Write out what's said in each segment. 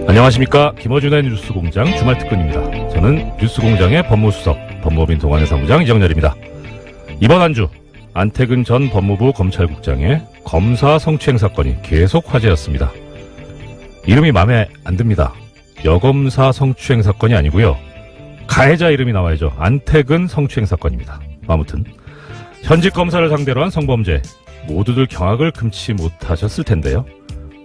안녕하십니까. 김어준의 뉴스공장 주말특근입니다. 저는 뉴스공장의 법무수석, 법무법인 동아내 사무장 이정렬입니다. 이번 한 주 안태근 전 법무부 검찰국장의 검사 성추행 사건이 계속 화제였습니다. 이름이 마음에 안 듭니다. 여검사 성추행 사건이 아니고요. 가해자 이름이 나와야죠. 안태근 성추행 사건입니다. 아무튼 현직 검사를 상대로 한 성범죄, 모두들 경악을 금치 못하셨을 텐데요.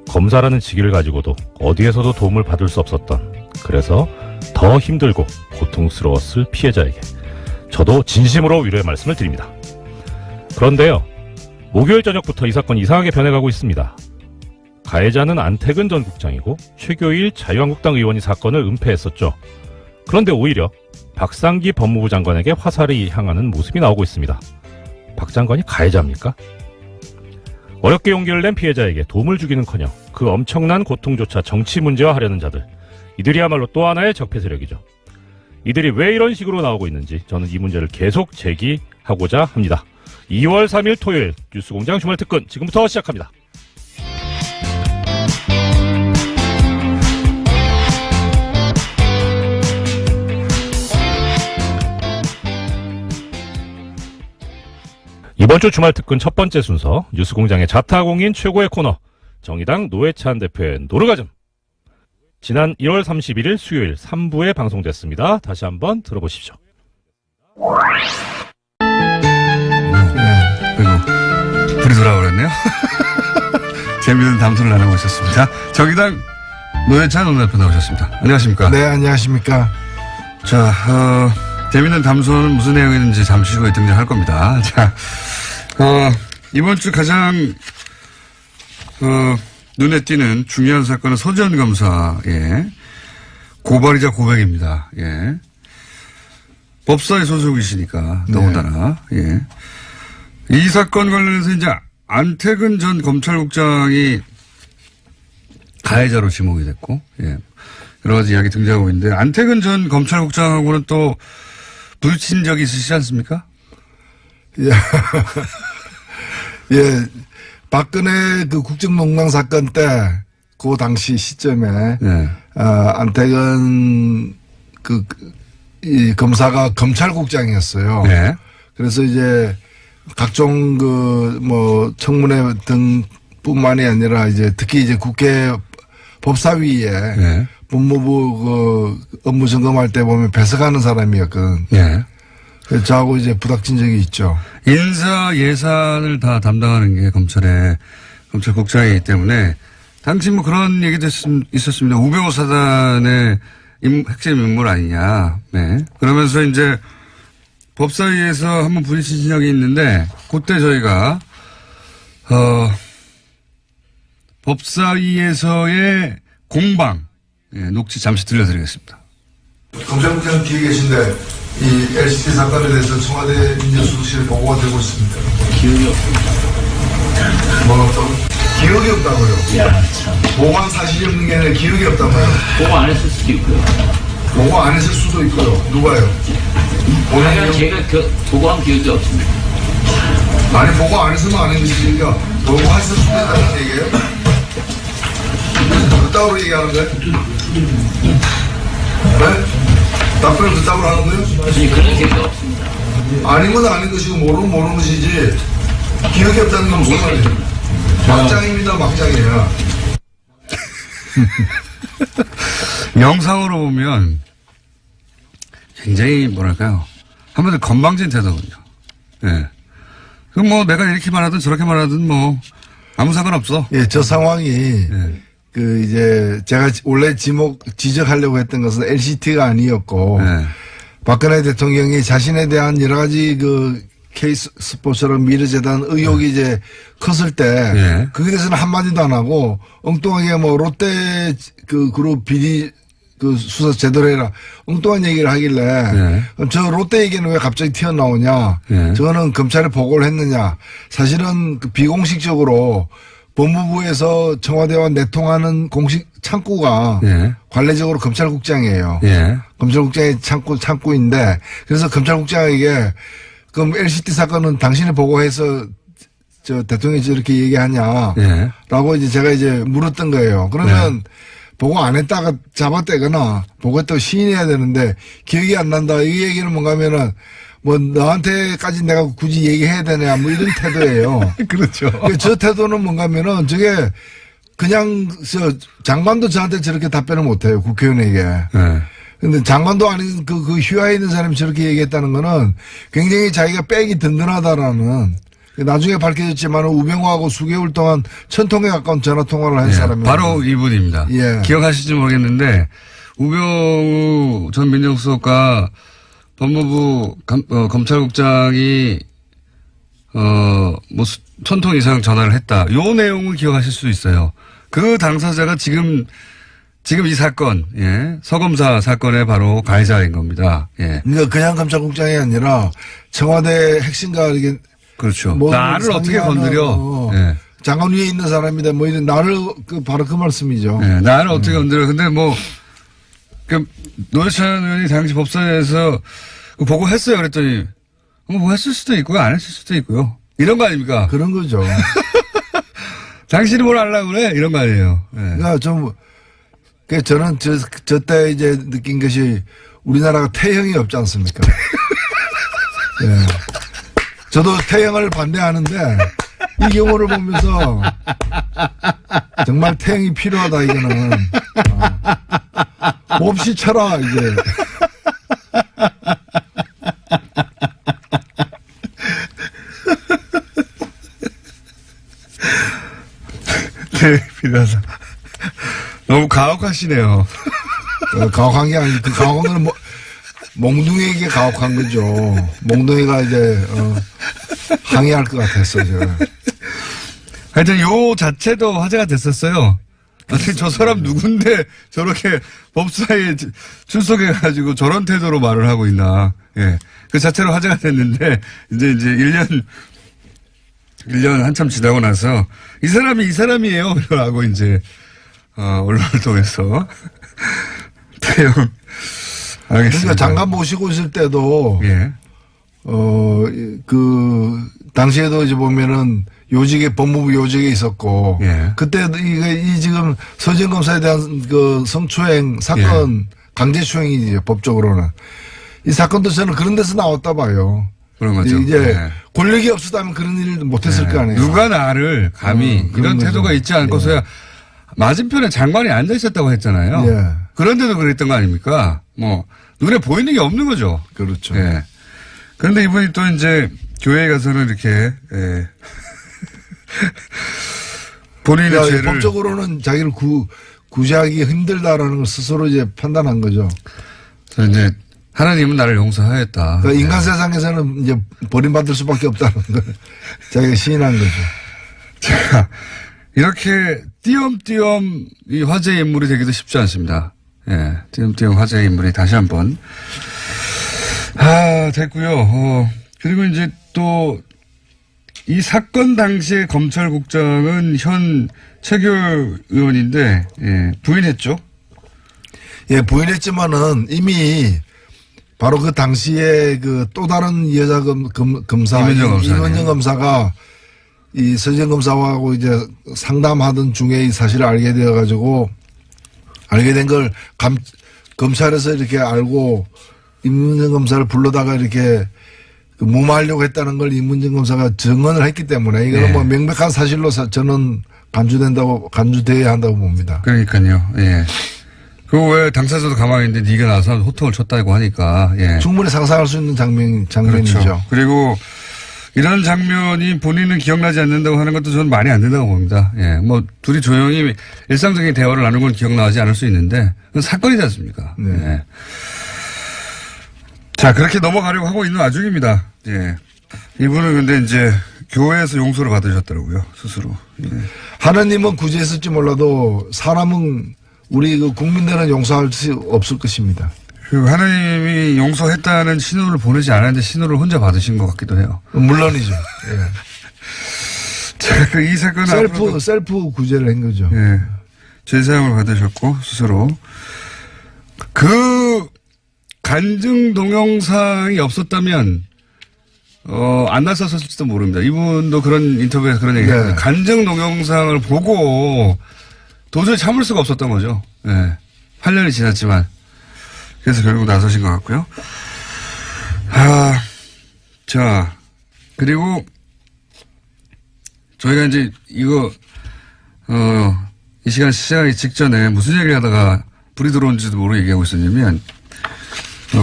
검사라는 직위를 가지고도 어디에서도 도움을 받을 수 없었던, 그래서 더 힘들고 고통스러웠을 피해자에게 저도 진심으로 위로의 말씀을 드립니다. 그런데요, 목요일 저녁부터 이 사건이 이상하게 변해가고 있습니다. 가해자는 안태근 전 국장이고 최교일 자유한국당 의원이 사건을 은폐했었죠. 그런데 오히려 박상기 법무부 장관에게 화살이 향하는 모습이 나오고 있습니다. 박 장관이 가해자입니까? 어렵게 용기를 낸 피해자에게 도움을 주기는커녕 그 엄청난 고통조차 정치 문제화하려는 자들, 이들이야말로 또 하나의 적폐 세력이죠. 이들이 왜 이런 식으로 나오고 있는지 저는 이 문제를 계속 제기하고자 합니다. 2월 3일 토요일 뉴스공장 주말특근 지금부터 시작합니다. 이번 주 주말특근 첫 번째 순서, 뉴스공장의 자타공인 최고의 코너, 정의당 노회찬 대표의 노르가즘. 지난 1월 31일 수요일 3부에 방송됐습니다. 다시 한번 들어보십시오. 그리고 불이 돌아버렸네요. 재미있는 담소를 나누고 있었습니다. 정의당 노회찬 원내대표 나오셨습니다. 안녕하십니까? 네, 안녕하십니까? 자, 재미있는 담소는 무슨 내용이었는지 잠시 후에 등장할 겁니다. 자, 이번 주 가장 눈에 띄는 중요한 사건은 서지현 검사의 고발이자 고백입니다. 예. 법사위 소속이시니까 더군다나. 예. 이 사건 관련해서 이제 안태근 전 검찰국장이 가해자로 지목이 됐고, 예. 여러 가지 이야기 등장하고 있는데, 안태근 전 검찰국장하고는 또 부딪힌 적이 있으시지 않습니까? 예. 예. 박근혜 그 국정농단 사건 때, 그 당시 시점에, 네. 안태근 이 검사가 검찰국장이었어요. 네. 그래서 이제 각종 청문회 등 뿐만이 아니라 이제 특히 이제 국회 법사위에 네. 법무부 업무 점검할 때 보면 배석하는 사람이었거든. 네. 그래서 저하고 이제 부닥친 적이 있죠. 인사 예산을 다 담당하는 게 검찰국장이기 때문에 당시 뭐 그런 얘기도 있었습니다. 우병우 사단의 핵심 인물 아니냐. 네. 그러면서 이제 법사위에서 한번 부딪힌 적이 있는데 그때 저희가 법사위에서의 공방 녹취 잠시 들려드리겠습니다. 검찰국장 뒤에 계신데 이 LCT 사건에 대해서 청와대 민정수석실에 보고가 되고 있습니다. 기억이 없습니다. 뭐가 없다고? 기억이 없다고요? 야, 참. 보고한 사실이 없는 게 아니라 기억이 없다고요? 보고 안 했을 수도 있고요. 보고 안 했을 수도 있고요. 누가요? 아니, 제가 보고한 기억이 없습니다. 아니 보고 안 했으면 안 했으니까 보고했을 수도 있다는 얘기예요? 그따구로 얘기하는 거예요? 네? 답변을 그따구로 하는 거예요? 아니, 그런 기억이 없습니다. 아닌 건 아닌 것이고 모르는 것이지 기억이 없다는 건 무슨 말이에요? 막장입니다. 막장이에요. 영상으로 보면 굉장히 뭐랄까요. 한마디로 건방진 태도군요. 예. 그럼 뭐 내가 이렇게 말하든 저렇게 말하든 뭐 아무 상관없어. 예, 저 상황이 예. 이제 제가 원래 지적하려고 했던 것은 LCT가 아니었고 예. 박근혜 대통령이 자신에 대한 여러 가지 케이스 스포츠처럼 미르재단 의혹이 이제 컸을 때 예. 거기에 대해서는 한마디도 안 하고 엉뚱하게 롯데 그룹 비리 수사 제대로 해라 엉뚱한 얘기를 하길래 예. 그럼 저 롯데 얘기는 왜 갑자기 튀어나오냐 예. 저거는 검찰에 보고를 했느냐 사실은 비공식적으로 법무부에서 청와대와 내통하는 공식 창구가 예. 관례적으로 검찰국장이에요. 예. 검찰국장의 창구인데 그래서 검찰국장에게 그럼 LCT 사건은 당신이 보고해서 저 대통령이 저렇게 얘기하냐. 예. 라고 이제 제가 이제 물었던 거예요. 그러면 보고 안 했다가 잡아떼거나 보고 또 시인해야 되는데 기억이 안 난다. 이 얘기는 뭔가 하면은 뭐 너한테까지 내가 굳이 얘기해야 되냐 뭐 이런 태도예요. 그렇죠. 저 태도는 뭔가 하면은 저게 그냥 장관도 저한테 저렇게 답변을 못해요. 국회의원에게. 네. 근데 장관도 아닌 그 휘하에 있는 사람이 저렇게 얘기했다는 거는 굉장히 자기가 백이 든든하다라는 나중에 밝혀졌지만 우병우하고 수개월 동안 1000통에 가까운 전화 통화를 한 사람이에요. 바로 이분입니다. 예. 기억하실지 모르겠는데 우병우 전 민정수석과 법무부 검찰국장이 뭐 1000통 이상 전화를 했다. 요 내용을 기억하실 수 있어요. 그 당사자가 지금 이 사건, 예, 서검사 사건의 바로 가해자인 겁니다. 예. 그러니까 그냥 검찰국장이 아니라 청와대 핵심가 이게 그렇죠. 뭐 나를 어떻게 건드려? 예. 장관 위에 있는 사람이다. 뭐 이런 나를 바로 그 말씀이죠. 예, 나를 어떻게 건드려? 근데 뭐 노회찬 의원이 당시 법사위에서 보고했어요. 그랬더니 뭐 했을 수도 있고요, 안 했을 수도 있고요. 이런 거 아닙니까? 그런 거죠. 당신이 뭘 하려고 그래? 이런 거 아니에요. 예. 그러니까 저는 저 때 이제 느낀 것이 우리나라가 태형이 없지 않습니까? 예. 저도 태형을 반대하는데 이 경우를 보면서 정말 태형이 필요하다 이거는 몹시 쳐라 이제. 네, 필요하다. 너무 가혹하시네요. 가혹한 게 아니고 그 가혹한 거는 몽둥이에게 가혹한 거죠. 몽둥이가 이제 항의할 것 같았어요. 제가. 하여튼 요 자체도 화제가 됐었어요. 아니 저 사람 누군데 저렇게 법사위에 출석해가지고 저런 태도로 말을 하고 있나. 예. 그 자체로 화제가 됐는데 이제 1년 한참 지나고 나서 이 사람이 이 사람이에요. 라고 이제 언론을 통해서 태형 알겠습니다. 그러니까 장관 모시고 있을 때도 예. 당시에도 이제 보면은 요직에 법무부 요직에 있었고 예. 그때도 이 지금 서지현 검사에 대한 그 성추행 사건 예. 강제추행이죠 법적으로는 이 사건도 저는 그런 데서 나왔다 봐요. 그런 거죠. 이제 예. 권력이 없었다면 그런 일을 못했을 거 아니에요. 누가 나를 감히 이런 거죠. 태도가 있지 않고서야 맞은편에 장관이 앉아 있었다고 했잖아요. 예. 그런데도 그랬던 거 아닙니까? 뭐 눈에 보이는 게 없는 거죠. 그렇죠. 예. 그런데 이분이 또 이제 교회에 가서는 이렇게 본인의 죄를 법적으로는 자기를 구제하기 힘들다라는 걸 스스로 이제 판단한 거죠. 이제 하나님은 나를 용서하였다. 그러니까 인간 세상에서는 이제 버림받을 수밖에 없다는 걸 자기가 시인한 거죠. 자, 이렇게 띄엄띄엄 이 화제의 인물이 되기도 쉽지 않습니다. 예, 띄엄띄엄 화제의 인물이 다시 한번 됐고요. 그리고 이제 또 이 사건 당시에 검찰국장은 현 최규 의원인데 부인했죠. 예, 부인했지만은 이미 바로 그 당시에 그 또 다른 여자 검사 이문정 검사가 이 서지현 검사하고 이제 상담하던 중에 이 사실을 알게 되어 가지고 알게 된 걸 검찰에서 이렇게 알고 이문정 검사를 불러다가 이렇게 무마하려고 했다는 걸 이문정 검사가 증언을 했기 때문에 이거는 뭐 명백한 사실로 저는 간주돼야 한다고 봅니다. 그러니까요. 예. 그 왜 당사자도 가만히 있는데 네가 나서 호통을 쳤다고 하니까 충분히 상상할 수 있는 장면이죠. 그렇죠. 그리고 이런 장면이 본인은 기억나지 않는다고 하는 것도 저는 말이 안 된다고 봅니다. 예. 뭐 둘이 조용히 일상적인 대화를 나눈 건 기억나지 않을 수 있는데 그건 사건이지 않습니까? 네. 예. 자, 그렇게 넘어가려고 하고 있는 와중입니다. 예. 이분은 근데 이제 교회에서 용서를 받으셨더라고요, 스스로. 예. 하나님은 구제했을지 몰라도 사람은 우리 그 국민들은 용서할 수 없을 것입니다. 그리고 하나님이 용서했다는 신호를 보내지 않았는데 신호를 혼자 받으신 것 같기도 해요. 물론이죠. 예. 자, 이 사건은 셀프 구제를 한 거죠. 예. 제사함을 받으셨고, 스스로. 그 간증 동영상이 없었다면, 안 났었을지도 모릅니다. 이분도 그런 인터뷰에서 그런 얘기 했어요. 간증 동영상을 보고 도저히 참을 수가 없었던 거죠. 예. 8년이 지났지만. 그래서 결국 나서신 것 같고요. 자, 그리고 저희가 이제 이거, 이 시간 시작하기 직전에 무슨 얘기를 하다가 불이 들어온지도 모르고 얘기하고 있었냐면,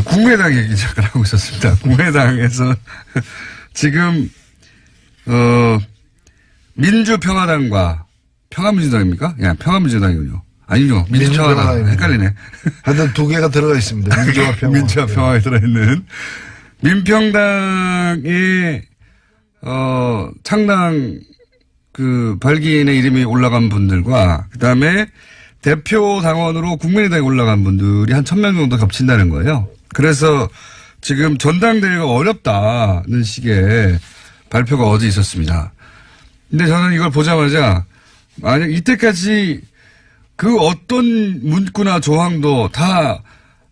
국민의당 얘기 잠깐 하고 있었습니다. 국민의당에서 지금, 민주평화당과 평화민주당입니까? 야, 평화민주당이군요. 아니죠. 민주평화당. 헷갈리네. 하여튼 두 개가 들어가 있습니다. 민주와 평화. 민주와 평화에 들어있는. 민평당의, 창당 발기인의 이름이 올라간 분들과 그 다음에 대표 당원으로 국민의당에 올라간 분들이 한 1000명 정도 겹친다는 거예요. 그래서 지금 전당대회가 어렵다는 식의 발표가 어제 있었습니다. 근데 저는 이걸 보자마자 만약 이때까지 그 어떤 문구나 조항도 다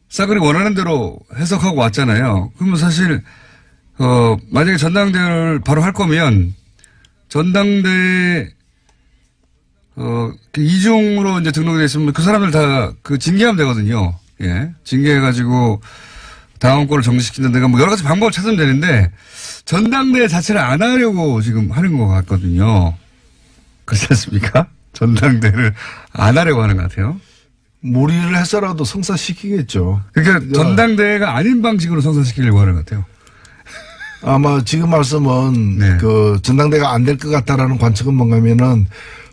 싸그리 원하는 대로 해석하고 왔잖아요. 그러면 사실, 만약에 전당대회를 바로 할 거면 전당대회, 이중으로 이제 등록이 됐으면 그 사람들 다 징계하면 되거든요. 예. 징계해가지고 당원권을 정지시키는 데가 뭐 여러 가지 방법을 찾으면 되는데 전당대회 자체를 안 하려고 지금 하는 것 같거든요. 그렇지 않습니까? 전당대회를 안 하려고 하는 것 같아요. 무리를 해서라도 성사시키겠죠. 그러니까 전당대회가 아닌 방식으로 성사시키려고 하는 것 같아요. 아마 지금 말씀은 네. 전당대회가 안 될 것 같다라는 관측은 뭔가면은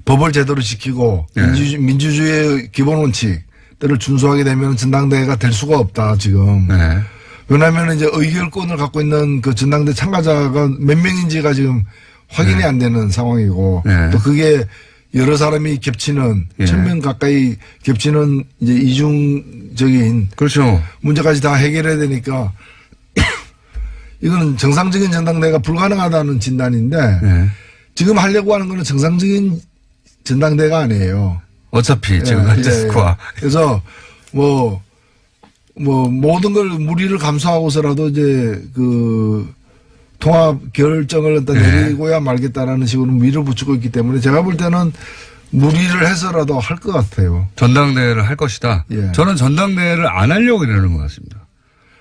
법을 제대로 지키고 네. 민주주의의 기본 원칙들을 준수하게 되면 전당대회가 될 수가 없다 지금. 네. 왜냐하면 이제 의결권을 갖고 있는 그 전당대 참가자가 몇 명인지가 지금 확인이 네. 안 되는 상황이고 네. 또 그게 여러 사람이 겹치는 네. 1000명 가까이 겹치는 이제 이중적인 그렇죠. 문제까지 다 해결해야 되니까 이거는 정상적인 전당대회가 불가능하다는 진단인데 네. 지금 하려고 하는 거는 정상적인 전당대회가 아니에요. 어차피 지금 현재 스코어. 그래서 모든 걸 무리를 감수하고서라도 이제 통합 결정을 일단 내리고야 말겠다라는 식으로 밀어붙이고 있기 때문에 제가 볼 때는 무리를 해서라도 할 것 같아요. 전당대회를 할 것이다. 예. 저는 전당대회를 안 하려고 이러는 것 같습니다.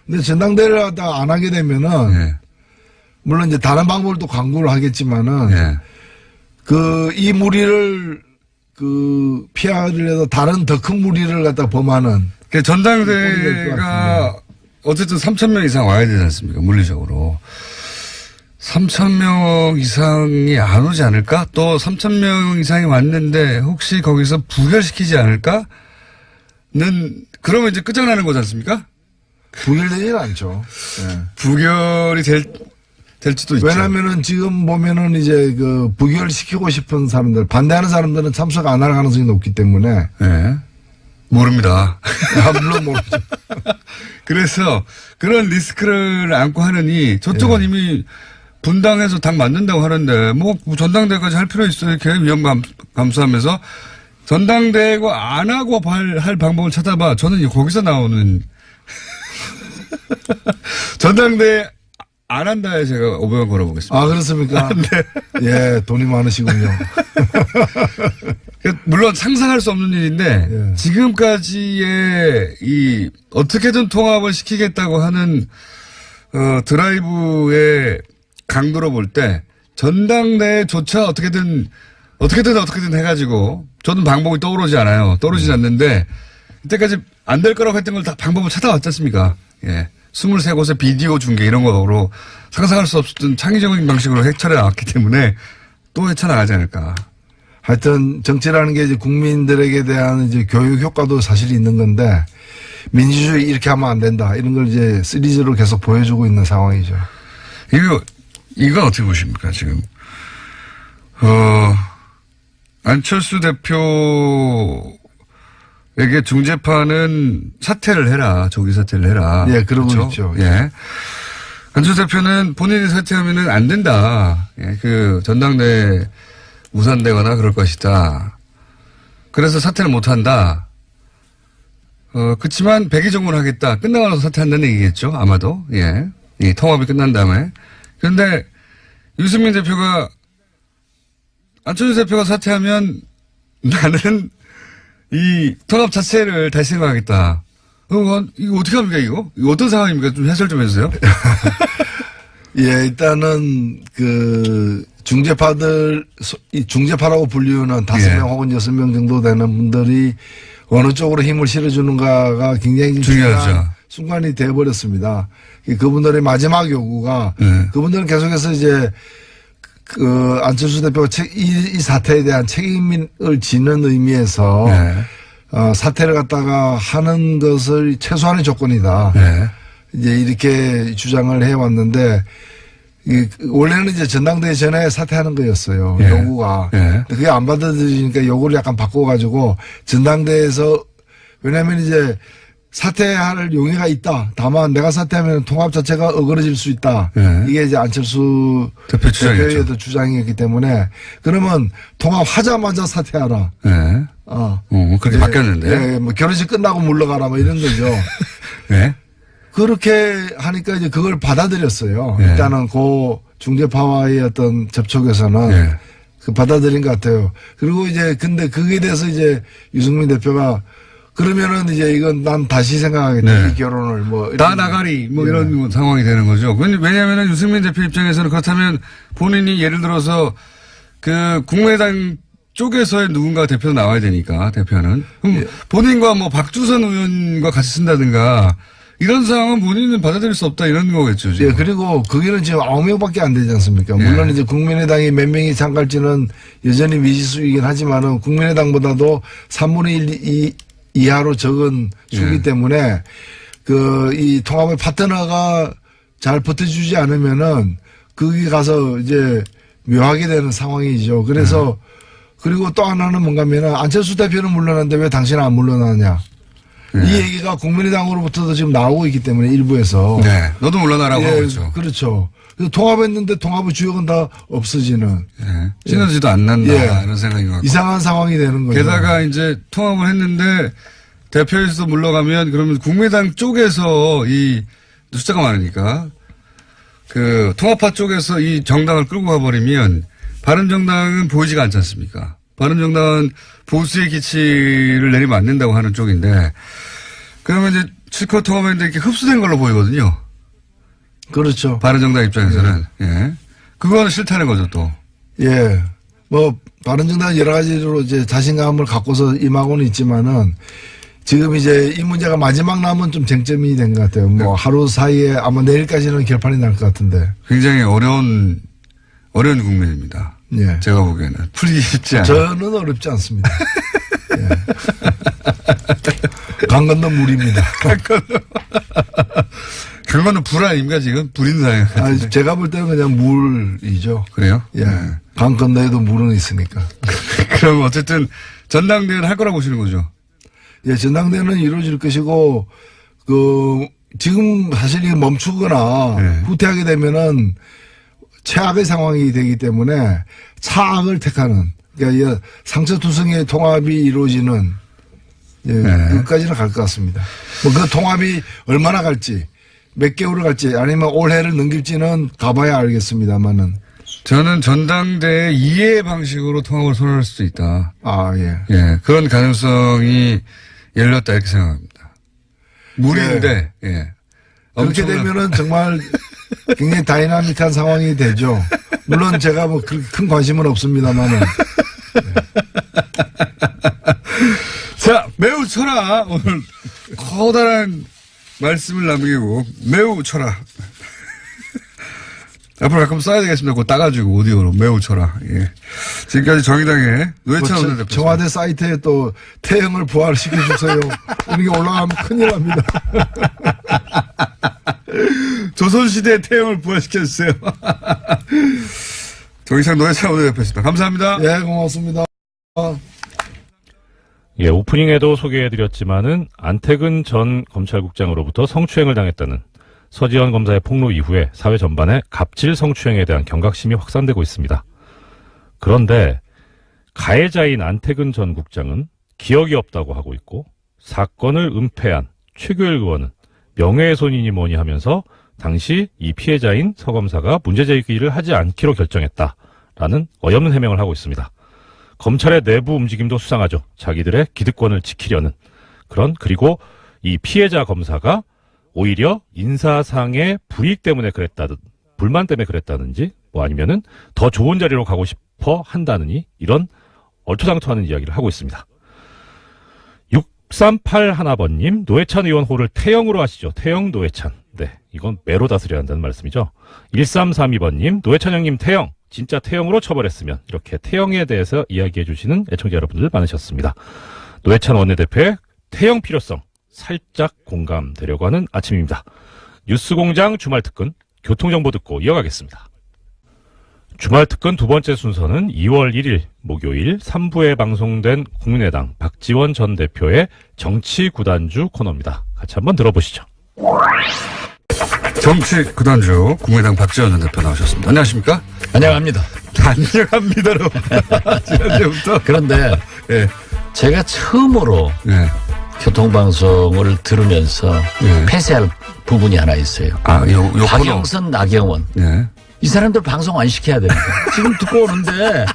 근데 전당대회를 하다 안 하게 되면은 예. 물론 이제 다른 방법을 또 강구를 하겠지만은 예. 이 무리를 피하려도 다른 더 큰 무리를 갖다 범하는 전당대회가 어쨌든 3,000명 이상 와야 되지 않습니까? 물리적으로. 3,000명 이상이 안 오지 않을까? 또 3,000명 이상이 왔는데 혹시 거기서 부결시키지 않을까? 그러면 이제 끝장나는 거지 않습니까? 부결되지는 않죠. 예. 부결이 될지도 있죠. 왜냐면은 지금 보면은 이제 부결시키고 싶은 사람들, 반대하는 사람들은 참석 안 할 가능성이 높기 때문에. 네. 모릅니다. 물론 모르죠. 그래서 그런 리스크를 안고 하느니 저쪽은 이미 분당해서 당 만든다고 하는데 전당대회까지 할 필요 있어요. 이렇게 위험 감수하면서 전당대회가 안 하고 할 방법을 찾아봐. 저는 거기서 나오는 전당대회 안 한다에 제가 500원 걸어보겠습니다. 아, 그렇습니까? 네. 예, 돈이 많으시군요. 물론 상상할 수 없는 일인데 예. 지금까지의 어떻게든 통합을 시키겠다고 하는 드라이브의 강도로 볼 때 전당대회조차 어떻게든 해가지고 저는 방법이 떠오르지 않아요. 떠오르지 않는데 이때까지 안 될 거라고 했던 걸 다 방법을 찾아왔지 않습니까? 예. 23곳의 비디오 중계 이런 거로 상상할 수 없었던 창의적인 방식으로 헤쳐려 나왔기 때문에 또 헤쳐나가지 않을까. 하여튼 정치라는 게 이제 국민들에게 대한 이제 교육 효과도 사실 있는 건데 민주주의 이렇게 하면 안 된다. 이런 걸 이제 시리즈로 계속 보여주고 있는 상황이죠. 이건 어떻게 보십니까, 지금? 안철수 대표에게 중재파는 사퇴를 해라. 조기 사퇴를 해라. 예, 그러고 그렇죠? 있죠. 예. 안철수 대표는 본인이 사퇴하면은 안 된다. 예, 전당대회 무산되거나 그럴 것이다. 그래서 사퇴를 못 한다. 그치만 백의종군을 하겠다. 끝나고 나서 사퇴한다는 얘기겠죠. 아마도. 예. 이 통합이 끝난 다음에. 그런데 유승민 대표가 안철수 대표가 사퇴하면 나는 이 통합 자체를 다시 생각하겠다. 이거 어떻게 합니까, 이거? 이거 어떤 상황입니까? 좀 해설 좀 해주세요. 예, 일단은 이 중재파라고 불리우는 5명 혹은 6명 정도 되는 분들이 어느 쪽으로 힘을 실어주는가가 굉장히 중요한 순간이 되어버렸습니다. 그분들의 마지막 요구가 그분들은 계속해서 이제 안철수 대표가 이 사태에 대한 책임을 지는 의미에서 사태를 갖다가 하는 것을 최소한의 조건이다. 이제 이렇게 주장을 해왔는데 원래는 이제 전당대회 전에 사퇴하는 거였어요. 요구가. 그게 안 받아들이니까 요구를 약간 바꿔가지고 전당대회에서 왜냐하면 이제 사퇴할 용의가 있다. 다만 내가 사퇴하면 통합 자체가 어그러질 수 있다. 이게 이제 안철수 대표의 주장이었기 때문에 그러면 통합하자마자 사퇴하라. 그렇게 바뀌었는데. 뭐 결혼식 끝나고 물러가라 뭐 이런 거죠. 그렇게 하니까 이제 그걸 받아들였어요. 일단은 중재파와의 어떤 접촉에서는 받아들인 것 같아요. 그리고 이제 근데 그게 대해서 이제 유승민 대표가 그러면은 이제 이건 난 다시 생각하겠다. 이 결혼을 뭐. 다 나가리 뭐 이런 상황이 되는 거죠. 왜냐하면 유승민 대표 입장에서는 그렇다면 본인이 예를 들어서 국민의당 쪽에서의 누군가 대표 나와야 되니까 대표는. 그럼 본인과 뭐 박주선 의원과 같이 쓴다든가 이런 상황은 본인은 받아들일 수 없다 이런 거겠죠. 지금. 그리고 거기는 지금 9명밖에 안 되지 않습니까? 물론 이제 국민의당이 몇 명이 참갈지는 여전히 미지수이긴 하지만은 국민의당보다도 3분의 1 이하로 적은 수기 때문에 이 통합의 파트너가 잘 버텨주지 않으면은 거기 가서 이제 묘하게 되는 상황이죠. 그래서 그리고 또 하나는 뭔가면은 안철수 대표는 물러났는데 왜 당신은 안 물러나냐. 이 얘기가 국민의당으로부터도 지금 나오고 있기 때문에 일부에서. 너도 물러나라고 하고 있죠. 그렇죠. 그래서 통합했는데 통합의 주역은 다 없어지는. 시너지도 안 난다. 이런 생각인 것 같고. 이상한 상황이 되는 거죠. 게다가 이제 통합을 했는데 대표에서 물러가면 그러면 국민의당 쪽에서 이 숫자가 많으니까 통합파 쪽에서 이 정당을 끌고 가버리면 바른정당은 보이지가 않지 않습니까? 바른정당은 보수의 기치를 내리면 안 된다고 하는 쪽인데 그러면 이제 실컷 통합했는데 이렇게 흡수된 걸로 보이거든요. 그렇죠. 바른정당 입장에서는. 그거는 싫다는 거죠 또. 뭐 바른정당은 여러 가지로 이제 자신감을 갖고서 임하고는 있지만은 지금 이제 이 문제가 마지막 남은 좀 쟁점이 된 것 같아요. 뭐 하루 사이에 아마 내일까지는 결판이 날 것 같은데. 굉장히 어려운 국면입니다. 제가 보기에는 풀기 쉽지 않아요. 저는 어렵지 않습니다. 강 건너 물입니다. 강 건너 불 아닙니까 지금? 불인 사회. 제가 볼 때는 그냥 물이죠. 그래요? 강 건너에도 물은 있으니까. 그럼 어쨌든 전당대회는 할 거라고 보시는 거죠? 전당대회는 이루어질 것이고 지금 사실 이 멈추거나 후퇴하게 되면은 최악의 상황이 되기 때문에 차악을 택하는 그러니까 상처투성이의 통합이 이루어지는 끝까지는 갈 것 같습니다. 뭐 그 통합이 얼마나 갈지 몇 개월을 갈지 아니면 올해를 넘길지는 가봐야 알겠습니다만은 저는 전당대회 이해 방식으로 통합을 선언할 수도 있다. 그런 가능성이 열렸다 이렇게 생각합니다. 무리인데 그렇게 되면은 정말 굉장히 다이나믹한 상황이 되죠. 물론 제가 뭐 그렇게 큰 관심은 없습니다만은. 자, 매우 쳐라. 오늘 커다란 말씀을 남기고 매우 쳐라. 앞으로 가끔 써야 되겠습니다. 그거 따가지고 오디오로 매우 쳐라. 지금까지 정의당의 노회찬 원내대표. 청와대 사이트에 또 태형을 부활시켜주세요. 이런 게 올라가면 큰일 납니다. 조선시대 태형을 부활시켜주세요. 정의당 노회찬 원내대표였습니다. 감사합니다. 고맙습니다. 오프닝에도 소개해드렸지만은 안태근 전 검찰국장으로부터 성추행을 당했다는 서지현 검사의 폭로 이후에 사회 전반에 갑질 성추행에 대한 경각심이 확산되고 있습니다. 그런데 가해자인 안태근 전 국장은 기억이 없다고 하고 있고 사건을 은폐한 최규일 의원은 명예훼손이니 뭐니 하면서 당시 이 피해자인 서 검사가 문제 제기를 하지 않기로 결정했다라는 어이없는 해명을 하고 있습니다. 검찰의 내부 움직임도 수상하죠. 자기들의 기득권을 지키려는 그런, 그리고 이 피해자 검사가 오히려 인사상의 불이익 때문에 그랬다든, 불만 때문에 그랬다든지, 뭐 아니면은 더 좋은 자리로 가고 싶어 한다느니, 이런 얼토당토하는 이야기를 하고 있습니다. 6381번님, 노회찬 의원 호를 태형으로 하시죠. 태형 노회찬. 네, 이건 매로 다스려야 한다는 말씀이죠. 1332번님, 노회찬 형님 태형, 진짜 태형으로 처벌했으면, 이렇게 태형에 대해서 이야기해 주시는 애청자 여러분들 많으셨습니다. 노회찬 원내대표의 태형 필요성 살짝 공감되려고 하는 아침입니다. 뉴스공장 주말특근, 교통정보 듣고 이어가겠습니다. 주말특근 두 번째 순서는 2월 1일 목요일 3부에 방송된 국민의당 박지원 전 대표의 정치 구단주 코너입니다. 같이 한번 들어보시죠. 정치 구단주 국민의당 박지원 전 대표 나오셨습니다. 안녕하십니까? 안녕합니다. 안녕합니다로. 지난주부터. 그런데 예. 제가 처음으로 예. 교통방송을 들으면서 예. 폐쇄할 부분이 하나 있어요. 요 코너. 박영선, 나경원. 예. 이 사람들 방송 안 시켜야 됩니다. 지금 듣고 오는데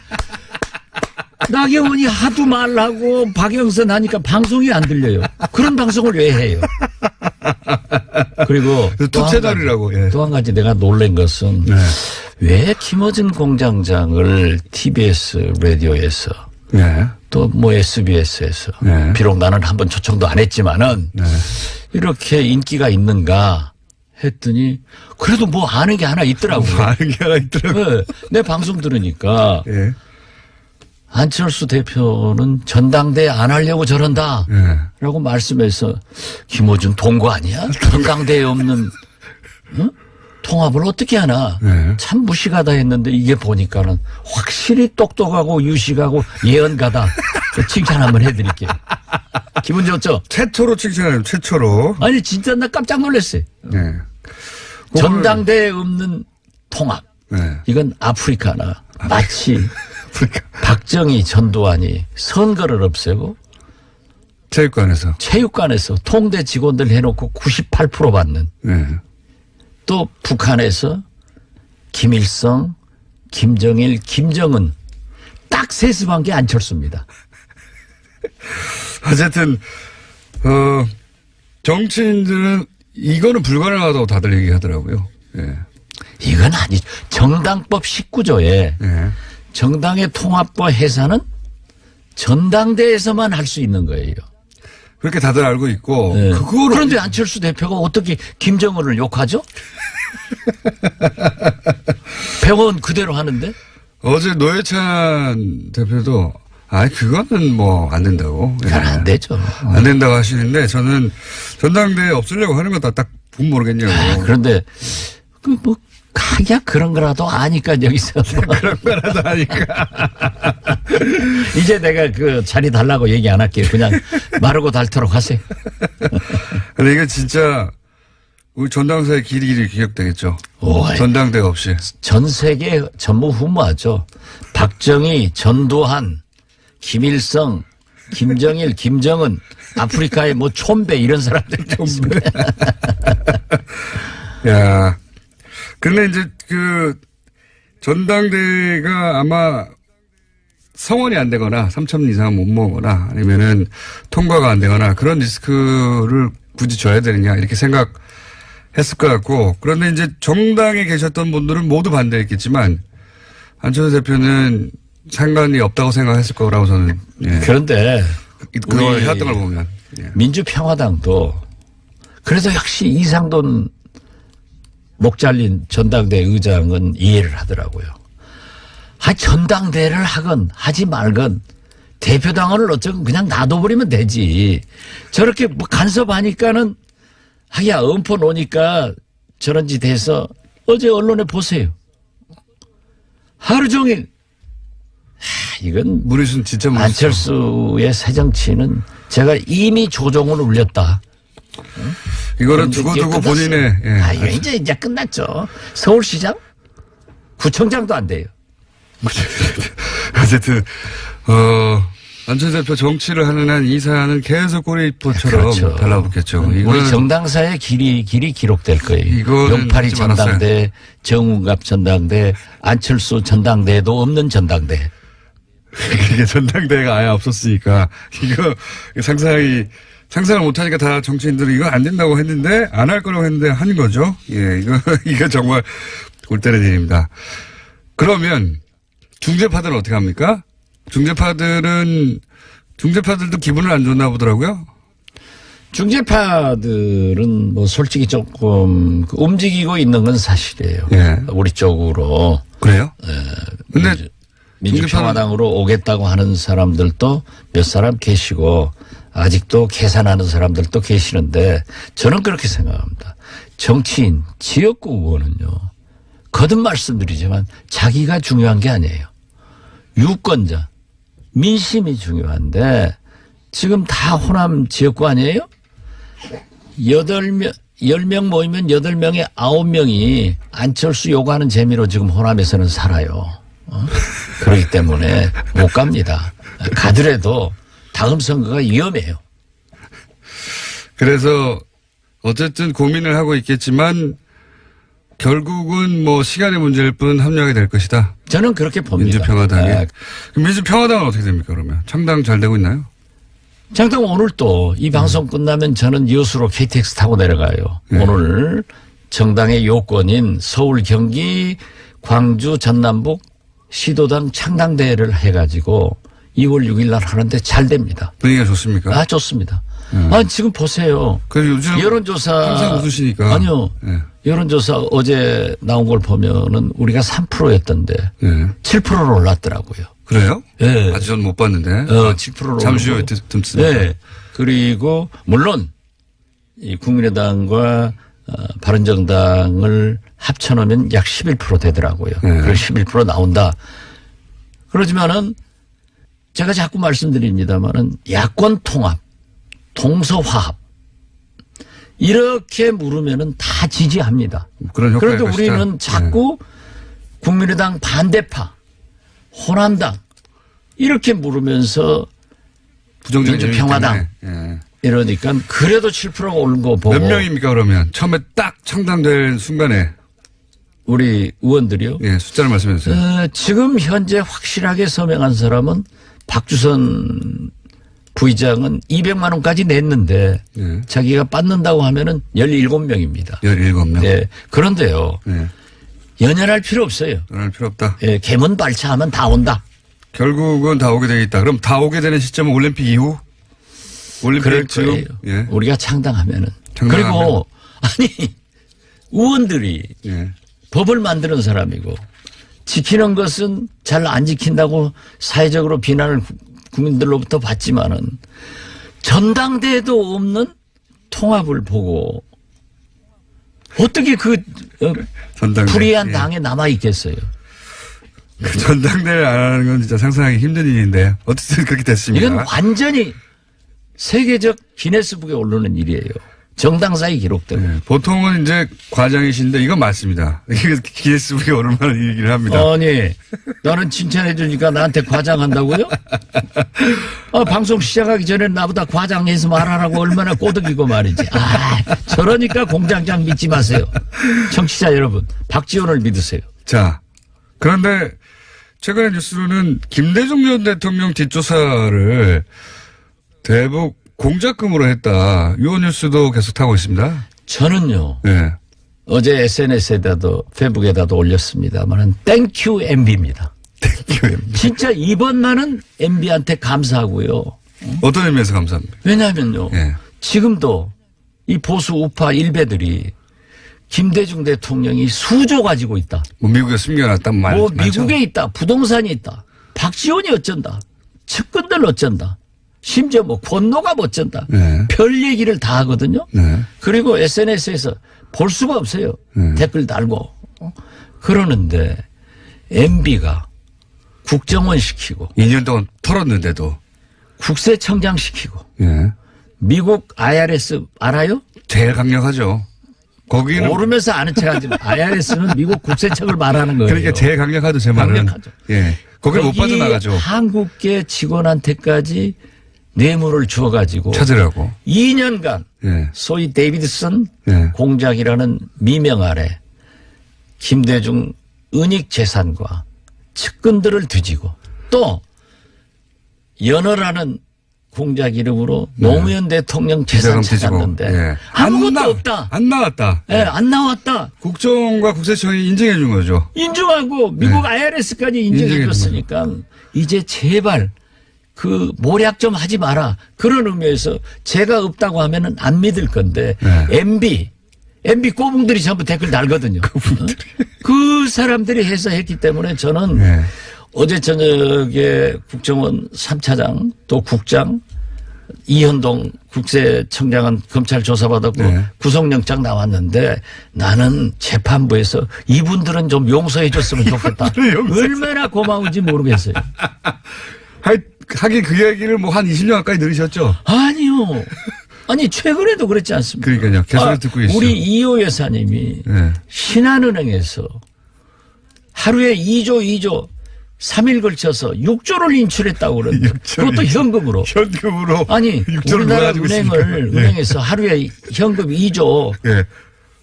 나경원이 하도 말하고 박영선 하니까 방송이 안 들려요. 그런 방송을 왜 해요? 그리고 투채널이라고. 예. 또 한 가지 내가 놀란 것은 네. 왜 김어준 공장장을 TBS 라디오에서 예. 또 뭐 SBS에서 네. 비록 나는 한번 초청도 안 했지만은 네. 이렇게 인기가 있는가 했더니 그래도 뭐 아는 게 하나 있더라고요. 아는 게 하나 있더라고요. 네, 내 방송 들으니까 예. 안철수 대표는 전당대회 안 하려고 저런다 예. 라고 말씀해서 김어준 동거 아니야? 전당대회 없는 응? 통합을 어떻게 하나. 네. 참 무식하다 했는데 이게 보니까는 확실히 똑똑하고 유식하고 예언가다. 칭찬 한번 해드릴게요. 기분 좋죠? 최초로 칭찬해요. 최초로. 아니 진짜 나 깜짝 놀랐어요. 예. 전당대회 없는 통합. 네. 이건 아프리카나 마치 박정희 전두환이 선거를 없애고 체육관에서 통대 직원들 해놓고 98% 받는 네. 또 북한에서 김일성, 김정일, 김정은 딱 세습한 게 안철수입니다. 어쨌든 정치인들은 이거는 불가능하다고 다들 얘기하더라고요. 예. 이건 아니죠. 정당법 19조에 예. 정당의 통합과 해산은 전당대회에서만 할 수 있는 거예요. 그렇게 다들 알고 있고 네. 그거를 그런데 안철수 대표가 어떻게 김정은을 욕하죠? 병원 그대로 하는데? 어제 노회찬 대표도 그거는 뭐 안 된다고. 예. 그건 안 되죠. 안 된다고 하시는데 저는 전당대회 없애려고 하는 거다 딱 보면 모르겠냐고. 그런데 뭐 가야 그런 거라도 아니까 여기서 그런 거라도 아니까. 이제 내가 그 자리 달라고 얘기 안 할게요. 그냥 마르고 닳도록 하세요. 근데 이거 진짜 우리 전당사의 길이 기억되겠죠. 오, 전당대회 없이. 전 세계 전무후무하죠. 박정희, 전두환, 김일성, 김정일, 김정은, 아프리카의 뭐 촌배 이런 사람들 촌배. 야, 근데 이제 그 전당대회가 아마 성원이 안 되거나 3천 이상 못 모으거나 아니면은 통과가 안 되거나 그런 리스크를 굳이 져야 되느냐 이렇게 생각했을 것 같고, 그런데 이제 정당에 계셨던 분들은 모두 반대했겠지만 안철수 대표는 상관이 없다고 생각했을 거라고 저는. 예. 그런데 그걸 해왔던 걸 보면. 예. 민주평화당도 그래서 역시 이상돈 목 잘린 전당대회 의장은 이해를 하더라고요. 전당대회를 하건 하지 말건 대표당원을 어쩌건 그냥 놔둬버리면 되지. 저렇게 뭐 간섭하니까는 엄포 놓으니까 저런 짓 해서 어제 언론에 보세요. 하루 종일. 이건 무리순 진짜 무리sun. 안철수의 새정치는 제가 이미 조종을 울렸다. 이거는 두고두고 본인의. 예. 이거 이제 끝났죠. 서울시장? 구청장도 안 돼요. 어쨌든, 안철수 대표 정치를 하는 한 이 사안은 계속 꼬리포처럼 그렇죠. 달라붙겠죠. 우리 정당사의 길이 기록될 거예요. 용팔이 전당대, 정우갑 전당대, 안철수 전당대도 없는 전당대. 이게 전당대회가 아예 없었으니까 이거 상상을 못하니까 다 정치인들이 이거 안 된다고 했는데 안 할 거라고 했는데 한 거죠. 예, 이거 정말 골 때리는 일입니다. 그러면 중재파들은 어떻게 합니까? 중재파들도 기분을 안 좋나 보더라고요. 중재파들은 뭐 솔직히 조금 움직이고 있는 건 사실이에요. 예. 우리 쪽으로. 그래요? 근데 민주평화당으로 오겠다고 하는 사람들도 몇 사람 계시고 아직도 계산하는 사람들도 계시는데 저는 그렇게 생각합니다. 정치인, 지역구 의원은요. 거듭 말씀드리지만 자기가 중요한 게 아니에요. 유권자, 민심이 중요한데 지금 다 호남 지역구 아니에요? 10명 모이면 8명에 9명이 안철수 요구하는 재미로 지금 호남에서는 살아요. 그렇기 때문에 못 갑니다. 가더라도 다음 선거가 위험해요. 그래서 어쨌든 고민을 하고 있겠지만 결국은 뭐 시간의 문제일 뿐 합류하게 될 것이다. 저는 그렇게 봅니다. 민주평화당에. 민주평화당은 어떻게 됩니까 그러면? 창당 잘 되고 있나요? 장당 오늘 또 이 방송 끝나면 저는 여수로 KTX 타고 내려가요. 네. 오늘 정당의 요건인 서울, 경기, 광주, 전남북 시도당 창당대회를 해가지고 2월 6일 날 하는데 잘 됩니다. 분위기가 좋습니까? 아, 좋습니다. 지금 보세요. 요즘 여론조사. 항상 웃으시니까. 아니요. 네. 여론조사 어제 나온 걸 보면은 우리가 3%였던데 네. 7%로 올랐더라고요. 그래요? 네. 아직 전 못 봤는데. 7%로. 잠시 후에 듣습니다. 네. 그리고 물론 이 국민의당과 바른정당을 합쳐놓으면 약 11% 되더라고요. 네. 그래서 11% 나온다. 그러지만은 제가 자꾸 말씀드립니다만은 야권 통합, 동서화합 이렇게 물으면은 다 지지합니다. 그런 효과가 그런데 우리는 자꾸 국민의당 반대파, 호남당 이렇게 물으면서 부정적인 민주평화당 예. 이러니까 그래도 7%가 오른 거 보고 몇 명입니까 그러면? 처음에 딱 창당될 순간에. 우리 의원들이요. 예, 숫자를 말씀해 주세요. 지금 현재 확실하게 서명한 사람은 박주선 부의장은 200만 원까지 냈는데 예. 자기가 받는다고 하면은 17명입니다. 17명. 네. 그런데요. 예. 연연할 필요 없어요. 연할 필요 없다. 예, 개문 발차하면 다 온다. 결국은 다 오게 되겠다. 그럼 다 오게 되는 시점은 올림픽 이후? 올림픽 그럴 지금? 거예요. 예. 우리가 창당하면은. 창당하면. 그리고 아니 의원들이 예. 법을 만드는 사람이고 지키는 것은 잘 안 지킨다고 사회적으로 비난을 국민들로부터 받지만은 전당대회도 없는 통합을 보고 어떻게 전당대회. 불의한 예. 당에 남아 있겠어요. 그 전당대회를 안 하는 건 진짜 상상하기 힘든 일인데 어쨌든 그렇게 됐습니다. 이건 완전히 세계적 기네스북에 오르는 일이에요. 정당사의 기록들. 네, 보통은 이제 과장이신데 이건 맞습니다. 이게 기네스북에 오를 만한 얘기를 합니다. 아니, 나는 칭찬해 주니까 나한테 과장한다고요? 방송 시작하기 전에 나보다 과장해서 말하라고 얼마나 꼬드기고 말이지. 저러니까 공장장 믿지 마세요. 청취자 여러분, 박지원을 믿으세요. 자, 그런데 최근의 뉴스로는 김대중 전 대통령 뒷조사를 대북 공작금으로 했다. 이 뉴스도 계속 타고 있습니다. 저는요. 네. 어제 SNS에다도 페이북에다도 올렸습니다만은 땡큐 MB입니다. 땡큐 MB. 진짜 이번만은 MB한테 감사하고요. 어떤 의미에서 감사합니다. 왜냐하면요. 네. 지금도 이 보수 우파 일베들이 김대중 대통령이 수조 가지고 있다. 뭐 미국에 숨겨놨다 말. 뭐 많죠? 미국에 있다. 부동산이 있다. 박지원이 어쩐다. 측근들 어쩐다. 심지어 뭐 권노가 어쩐다. 네. 별 얘기를 다 하거든요. 네. 그리고 SNS에서 볼 수가 없어요. 댓글 달고. 그러는데 MB가 국정원 시키고 2년 동안 털었는데도. 국세청장 시키고 예. 미국 IRS 알아요? 제일 강력하죠. 거기는. 모르면서 아는 척하지 마. IRS는 미국 국세청을 말하는 거예요. 그러니까 제일 강력하죠, 제 말은. 강력하죠. 예. 거기 못 빠져나가죠. 한국계 직원한테까지 뇌물을 주어가지고 찾으라고. 2년간 예. 소위 데이비드슨 예. 공작이라는 미명 아래 김대중 은닉 재산과 측근들을 뒤지고 또 연어라는 공작 이름으로 노무현 대통령 재산 찾았는데 예. 아무것도 없다. 안 나왔다. 예, 안 나왔다. 국정원과 국세청이 인정해 준 거죠. 인정하고 미국 IRS까지 인정해 줬으니까 이제 제발 그 모략 좀 하지 마라. 그런 의미에서 제가 없다고 하면은 안 믿을 건데 MB 꼬붕들이 전부 댓글 달거든요. 그 사람들이 해서 했기 때문에 저는 어제 저녁에 국정원 3차장 또 국장 이현동 국세청장은 검찰 조사받았고 구속영장 나왔는데 나는 재판부에서 이분들은 좀 용서해 줬으면 좋겠다. 얼마나 고마운지 모르겠어요. 하긴 그 얘기를 뭐 한 20년 가까이 들으셨죠? 아니요. 아니 최근에도 그랬지 않습니까? 그러니까요. 계속 듣고 계시죠. 우리 이호 여사님이 신한은행에서 하루에 2조 3일 걸쳐서 6조를 인출했다고 그러는데 그것도 현금으로. 현금으로. 아니 우리나라 은행에서 하루에 현금 2조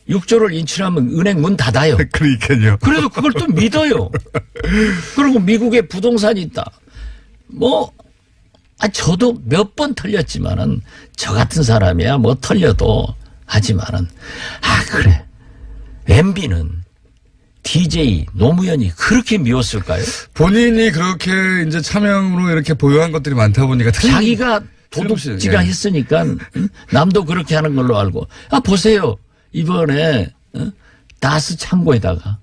6조를 인출하면 은행 문 닫아요. 그러니까요. 그래도 그걸 또 믿어요. 그리고 미국에 부동산이 있다. 저도 몇 번 털렸지만은 저 같은 사람이야 뭐 털려도 하지만은 그래. MB는 DJ 노무현이 그렇게 미웠을까요? 본인이 그렇게 이제 차명으로 이렇게 보유한 것들이 많다 보니까 자기가 도둑질가 했으니까 남도 그렇게 하는 걸로 알고 보세요. 이번에 다스 창고에다가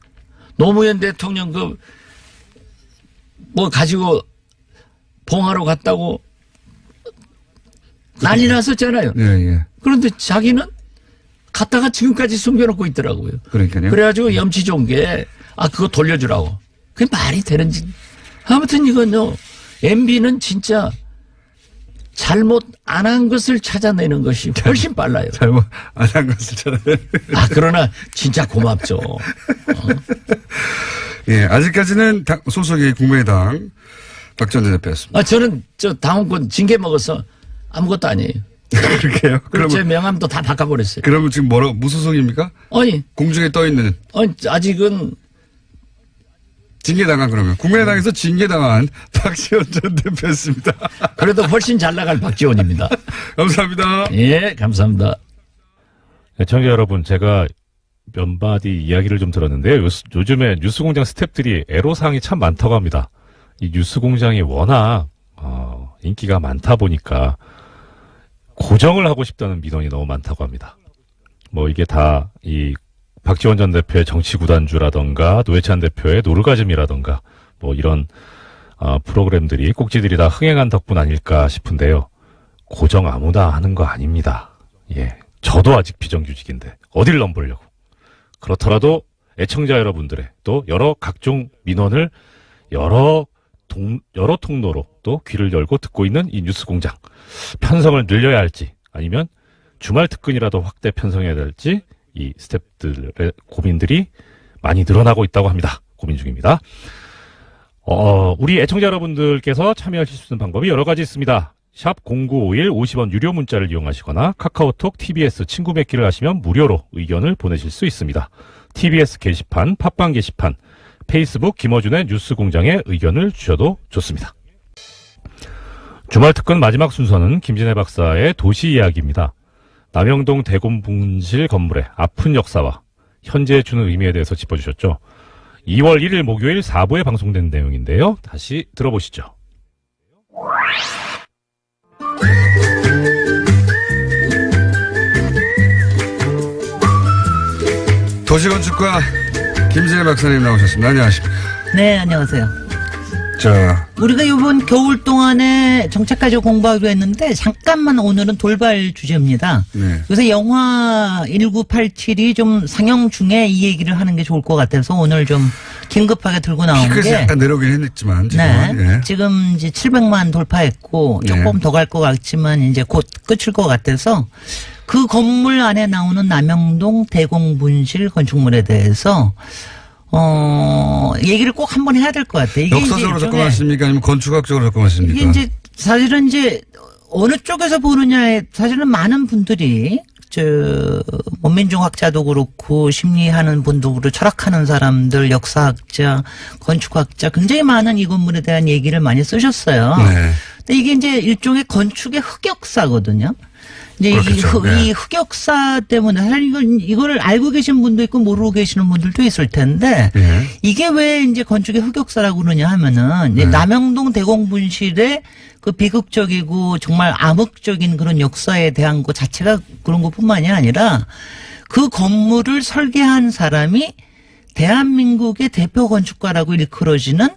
노무현 대통령 가지고 봉하러 갔다고 난리 났었잖아요. 그런데 자기는 갔다가 지금까지 숨겨놓고 있더라고요. 그러니까요. 그래가지고 염치 좋은 게 그거 돌려주라고. 그게 말이 되는지. 아무튼 이건요. MB는 진짜 잘못 안 한 것을 찾아내는 것이 훨씬 빨라요. 잘못 안 한 것을 찾아내는. 그러나 진짜 고맙죠. 예, 아직까지는 소속이 국민의당 박지원 대표였습니다. 저는 당원권 징계 먹어서 아무것도 아니에요. 그렇게요? 그럼 제 명함도 다 바꿔버렸어요. 그러면 지금 무소속입니까? 아니. 공중에 떠 있는. 아직은. 징계당한 그러면. 국민의당에서 징계당한 박지원 전 대표였습니다. 그래도 훨씬 잘 나갈 박지원입니다. 감사합니다. 예, 감사합니다. 청취자 여러분, 제가 몇 마디 이야기를 좀 들었는데요. 요즘에 뉴스공장 스태프들이 애로사항이 참 많다고 합니다. 이 뉴스공장이 워낙 인기가 많다 보니까 고정을 하고 싶다는 민원이 너무 많다고 합니다. 이게 다 이 박지원 전 대표의 정치구단주라던가 노회찬 대표의 노르가즘이라던가 이런 프로그램들이 꼭지들이 다 흥행한 덕분 아닐까 싶은데요. 고정 아무나 하는 거 아닙니다. 예, 저도 아직 비정규직인데 어딜 넘보려고. 그렇더라도 애청자 여러분들의 또 여러 각종 민원을 여러 통로로 또 귀를 열고 듣고 있는 이 뉴스공장. 편성을 늘려야 할지 아니면 주말 특근이라도 확대 편성해야 될지 이 스태프들의 고민들이 많이 늘어나고 있다고 합니다. 고민 중입니다. 우리 애청자 여러분들께서 참여하실 수 있는 방법이 여러 가지 있습니다. 샵 0951 50원 유료 문자를 이용하시거나 카카오톡 TBS 친구 맺기를 하시면 무료로 의견을 보내실 수 있습니다. TBS 게시판, 팟빵 게시판, 페이스북 김어준의 뉴스공장에 의견을 주셔도 좋습니다. 주말 특근 마지막 순서는 김진애 박사의 도시 이야기입니다. 남영동 대공분실 건물의 아픈 역사와 현재에 주는 의미에 대해서 짚어주셨죠. 2월 1일 목요일 4부에 방송된 내용인데요. 다시 들어보시죠. 도시건축가 김진애 박사님 나오셨습니다. 안녕하십니까. 네, 안녕하세요. 자, 우리가 이번 겨울 동안에 정책까지 공부하기로 했는데 잠깐만 오늘은 돌발 주제입니다. 그래서 영화 1987이 좀 상영 중에 이 얘기를 하는 게 좋을 것 같아서 오늘 좀 긴급하게 들고 나온 게. 피크에서 약간 내려오긴 했지만 지금. 네, 지금 이제 700만 돌파했고 조금 더 갈 것 같지만 이제 곧 끝일 것 같아서 그 건물 안에 나오는 남영동 대공분실 건축물에 대해서 얘기를 꼭 한번 해야 될 것 같아요. 이게 역사적으로 접근하십니까? 아니면 건축학적으로 접근하십니까? 이게 이제 사실은 이제 어느 쪽에서 보느냐에 사실은 많은 분들이 민중학자도 그렇고 심리하는 분도 그렇고 철학하는 사람들, 역사학자, 건축학자 굉장히 많은 이 건물에 대한 얘기를 많이 쓰셨어요. 근데 이게 이제 일종의 건축의 흑역사거든요. 이제 그렇겠죠. 이 흑역사 때문에 사실 이거를 알고 계신 분도 있고 모르고 계시는 분들도 있을 텐데 예. 이게 왜 이제 건축의 흑역사라고 그러냐 하면은 이제 남영동 대공분실의 그 비극적이고 정말 암흑적인 그런 역사에 대한 것 자체가 그런 것뿐만이 아니라 그 건물을 설계한 사람이 대한민국의 대표 건축가라고 일컬어지는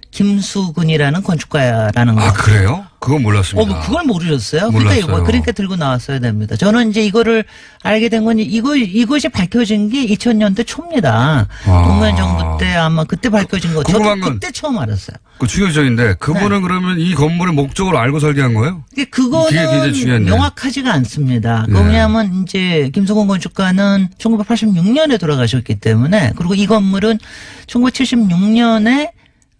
김수근이라는 건축가라는 거. 아, 그래요? 그건 몰랐습니다. 뭐 그걸 모르셨어요? 몰랐어요. 그러니까 들고 나왔어야 됩니다. 저는 이제 이거를 알게 된 건 이것이 밝혀진 게 2000년대 초입니다. 노무현 정부 때 아마 그때 밝혀진 거. 저도 궁금한 건 그때 처음 알았어요. 그 충격적인데 그분은 그러면 이 건물의 목적을 알고 설계한 거예요? 그거는 굉장히 중요한데. 명확하지가 않습니다. 왜냐하면 이제 김수근 건축가는 1986년에 돌아가셨기 때문에 그리고 이 건물은 1976년에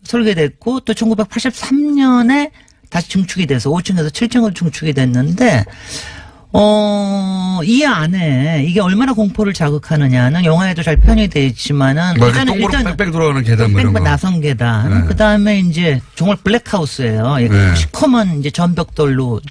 설계됐고 또 1983년에 다시 증축이 돼서 5층에서 7층으로 증축이 됐는데 이 안에 이게 얼마나 공포를 자극하느냐는 영화에도 잘 표현이 되어 있지만은 일단 뺑뺑 돌아가는 계단 뭐 이런 거. 나선 계단. 네. 그다음에 이제 정말 블랙하우스예요. 시커먼 이제 전벽돌로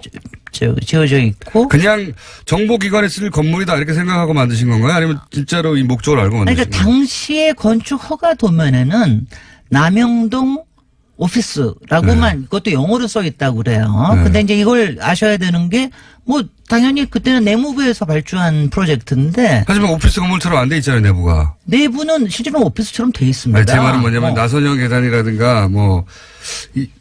지어져 있고. 그냥 정보기관에 쓸 건물이다 이렇게 생각하고 만드신 건가요? 아니면 진짜로 이 목적을 알고 만드신 그러니까 건가요? 당시의 건축 허가 도면에는 남영동 오피스라고만 그것도 영어로 써 있다고 그래요. 근데 이제 이걸 아셔야 되는 게 뭐 당연히 그때는 내무부에서 발주한 프로젝트인데 하지만 오피스 건물처럼 안 돼 있잖아요, 내부가. 내부는 실제로 오피스처럼 돼 있습니다. 아니, 제 말은 뭐냐면 나선형 계단이라든가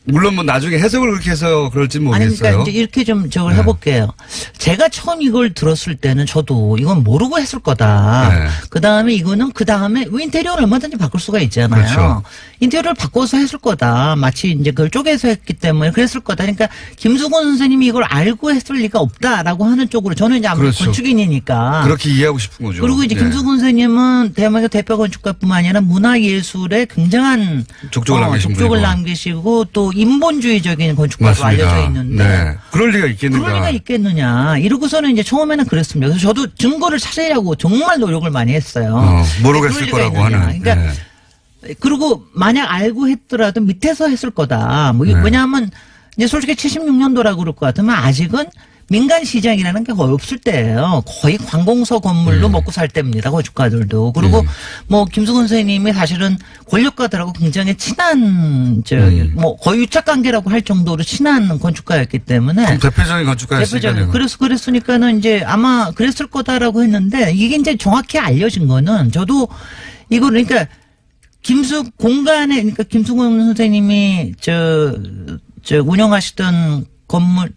물론 뭐 나중에 해석을 그렇게 해서 그럴지 아니 모르겠어요. 그러니까 이제 이렇게 좀 저걸 해볼게요. 제가 처음 이걸 들었을 때는 저도 이건 모르고 했을 거다. 네. 그다음에 이거는 그다음에 인테리어를 얼마든지 바꿀 수가 있잖아요. 그렇죠. 인테리어를 바꿔서 했을 거다. 마치 이제 그걸 쪼개서 했기 때문에 그랬을 거다. 그러니까 김수근 선생님이 이걸 알고 했을 리가 없다라고 하는 쪽으로 저는 이제 아무래도 그렇죠. 건축인이니까 그렇게 이해하고 싶은 거죠. 그리고 이제 네. 김수근 선생님은 대한민국 대표 건축가뿐만 아니라 문화예술에 굉장한 족적을 남기신 족적을 분이고. 남기시고 또 인본주의적인 건축가로 맞습니다. 알려져 있는데 네. 그럴 리가 있겠는가. 그럴 리가 있겠느냐 이러고서는 이제 처음에는 그랬습니다. 그래서 저도 증거를 찾으려고 정말 노력을 많이 했어요. 모르겠을 그럴 리가 거라고 있느냐. 하는. 그러니까 네. 그리고 만약 알고 했더라도 밑에서 했을 거다. 뭐 왜냐하면 이제 솔직히 76년도라고 그럴 것 같으면 아직은 민간 시장이라는 게 거의 없을 때예요. 거의 관공서 건물로 먹고 살 때입니다. 건축가들도. 그리고 뭐 김수근 선생님이 사실은 권력가들하고 굉장히 친한 뭐 거의 유착 관계라고 할 정도로 친한 건축가였기 때문에 대표적인 건축가였으니까요. 그래서 그랬으니까는 이제 아마 그랬을 거다라고 했는데 이게 이제 정확히 알려진 거는 저도 이거 그러니까 공간에 그러니까 김수근 선생님이 운영하시던 건물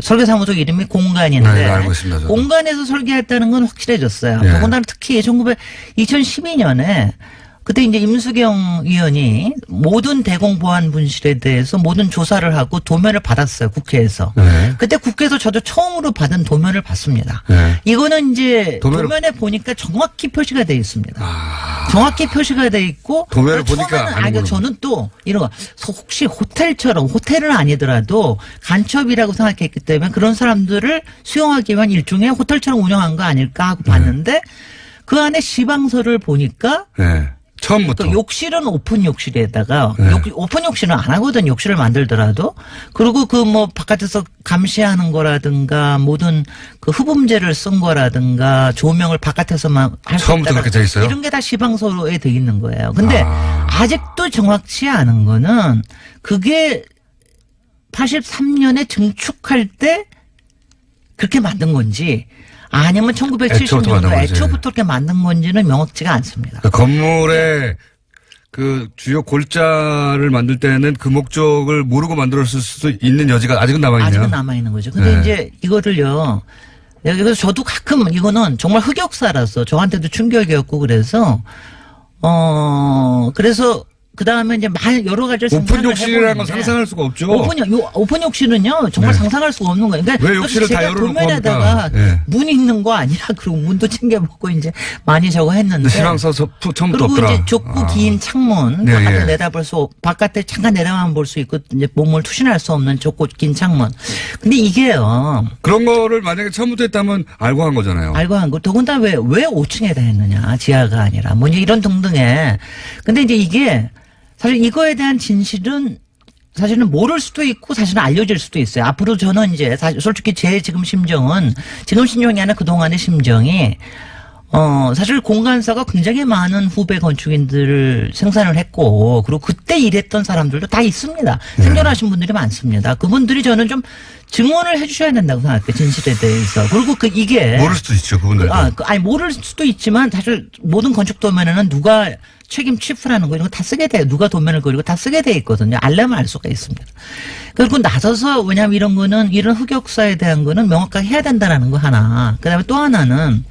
설계사무소 이름이 공간인데 네, 알고 있습니다, 저도. 공간에서 설계했다는 건 확실해졌어요. 네. 더군다나 특히 2012년에 그때 이제 임수경 의원이 모든 대공보안 분실에 대해서 모든 조사를 하고 도면을 받았어요. 국회에서. 네. 그때 국회에서 저도 처음으로 받은 도면을 봤습니다. 네. 이거는 이제 도면을 도면에 보니까 정확히 표시가 돼 있습니다. 정확히 표시가 돼 있고 도면을 처음에는 보니까 아니고 저는 또 이런 거 혹시 호텔은 아니더라도 간첩이라고 생각했기 때문에 그런 사람들을 수용하기 위한 일종의 호텔처럼 운영한 거 아닐까 하고 봤는데 그 안에 시방서를 보니까 네. 처음부터. 또 욕실은 오픈 욕실에다가 네. 오픈 욕실은 안 하거든. 욕실을 만들더라도. 그리고 그 뭐 바깥에서 감시하는 거라든가 모든 그 흡음재를 쓴 거라든가 조명을 바깥에서만 할 수 처음부터 그렇게 돼 있어요? 이런 게 다 시방서로에 돼 있는 거예요. 근데 아직도 정확치 않은 거는 그게 83년에 증축할 때 그렇게 만든 건지 아니면 1970년도 애초부터 그렇게 만든 건지는 명확치가 않습니다. 그러니까 건물의 그 주요 골자를 만들 때는 그 목적을 모르고 만들었을 수도 있는 여지가 아직은 남아있네요. 아직은 남아있는 거죠. 근데 네. 이제 이거를요. 그래서 저도 가끔 이거는 정말 흑역사라서 저한테도 충격이었고 그래서 그 다음에 이제 여러 가지 오픈 욕실이라는 건 상상할 수가 없죠. 오픈 욕실은요 정말 네. 상상할 수가 없는 거예요. 그러니까 왜 욕실을 다 제가 열어놓고 도면에다가 합니까? 네. 문 있는 거 아니라 그리고 문도 챙겨보고 이제 많이 저거 했는데. 시방서 처음부터 그리고 없더라. 이제 좁고 긴 창문 네, 바깥에 예. 내다볼 바깥에 잠깐 내다만 볼 수 있고 이제 몸을 투신할 수 없는 좁고 긴 창문. 근데 이게요. 그런 거를 만약에 처음부터 했다면 알고 한 거잖아요. 알고 한 거. 더군다나 왜 5층에다 했느냐. 지하가 아니라. 뭐 이제 이런 등등의. 근데 이제 이게 사실 이거에 대한 진실은 사실은 모를 수도 있고 사실은 알려질 수도 있어요. 앞으로 저는 이제 솔직히 제 지금 심정이 아니라 그동안의 심정이 사실 공간사가 굉장히 많은 후배 건축인들을 생산을 했고, 그리고 그때 일했던 사람들도 다 있습니다. 생존하신 분들이 많습니다. 그분들이 저는 좀 증언을 해주셔야 된다고 생각해요. 진실에 대해서. 그리고 이게. 모를 수도 있죠, 그분들도. 아니, 모를 수도 있지만 사실 모든 건축 도면에는 누가 책임 취프라는 거 이런 거 다 쓰게 돼요. 누가 도면을 그리고 다 쓰게 돼 있거든요. 알려면 알 수가 있습니다. 그리고 나서서 왜냐하면 이런 거는 이런 흑역사에 대한 거는 명확하게 해야 된다라는 거 하나. 그다음에 또 하나는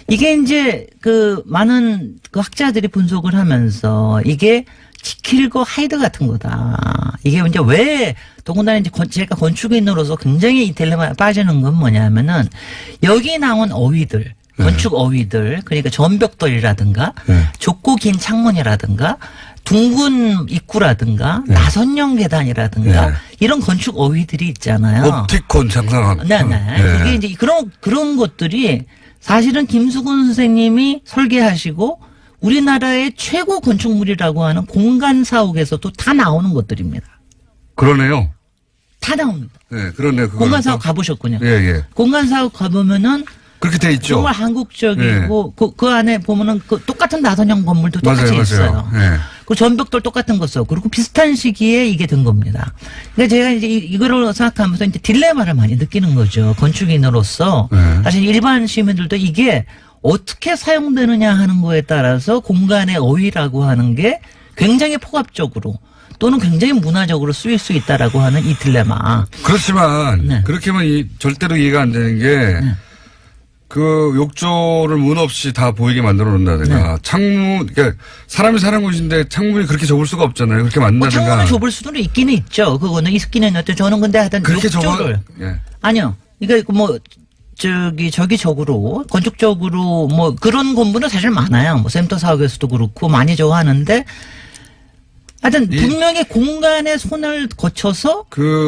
이게 이제 그 많은 그 학자들이 분석을 하면서 이게 지킬거 하이드 같은 거다. 이게 이제 왜 더군다나 이제 제가 건축인으로서 굉장히 이 딜레마에 빠지는 건 뭐냐면은 여기 나온 어휘들. 건축 어휘들, 그러니까 전벽돌이라든가, 좁고 긴 창문이라든가, 둥근 입구라든가, 나선형 계단이라든가, 이런 건축 어휘들이 있잖아요. 옵티콘 장상학. 네네. 그게 이제 그런 것들이 사실은 김수근 선생님이 설계하시고 우리나라의 최고 건축물이라고 하는 공간사옥에서도 다 나오는 것들입니다. 그러네요. 다 나옵니다. 네, 그러네요. 공간사옥 가보셨군요. 예, 예. 공간사옥 가보면은 그렇게 돼 있죠. 정말 한국적이고 그 안에 보면은 그 똑같은 나선형 건물도 똑같이 맞아요, 있어요. 맞아요. 예. 그 전벽돌 똑같은 거 써. 그리고 비슷한 시기에 이게 된 겁니다. 그러니까 제가 이제 이거를 생각하면서 이제 딜레마를 많이 느끼는 거죠. 건축인으로서 사실 일반 시민들도 이게 어떻게 사용되느냐 하는 거에 따라서 공간의 어휘라고 하는 게 굉장히 폭압적으로 또는 굉장히 문화적으로 쓰일 수 있다라고 하는 이 딜레마. 그렇지만 그렇게만 절대로 이해가 안 되는 게 그 욕조를 문 없이 다 보이게 만들어 놓는다든가 창문, 그러니까 사람이 사는 곳인데 창문이 그렇게 좁을 수가 없잖아요. 그렇게 만든다든가. 창문을 좁을 수도 있기는 있죠. 그거는 있기는 있는데 저는 근데 하여튼 그렇게 욕조를 아니요. 그러니까 뭐 저기적으로 건축적으로 뭐 그런 건물은 사실 많아요. 뭐 센터 사옥에서도 그렇고 많이 좋아하는데 하여튼 분명히 공간의 손을 거쳐서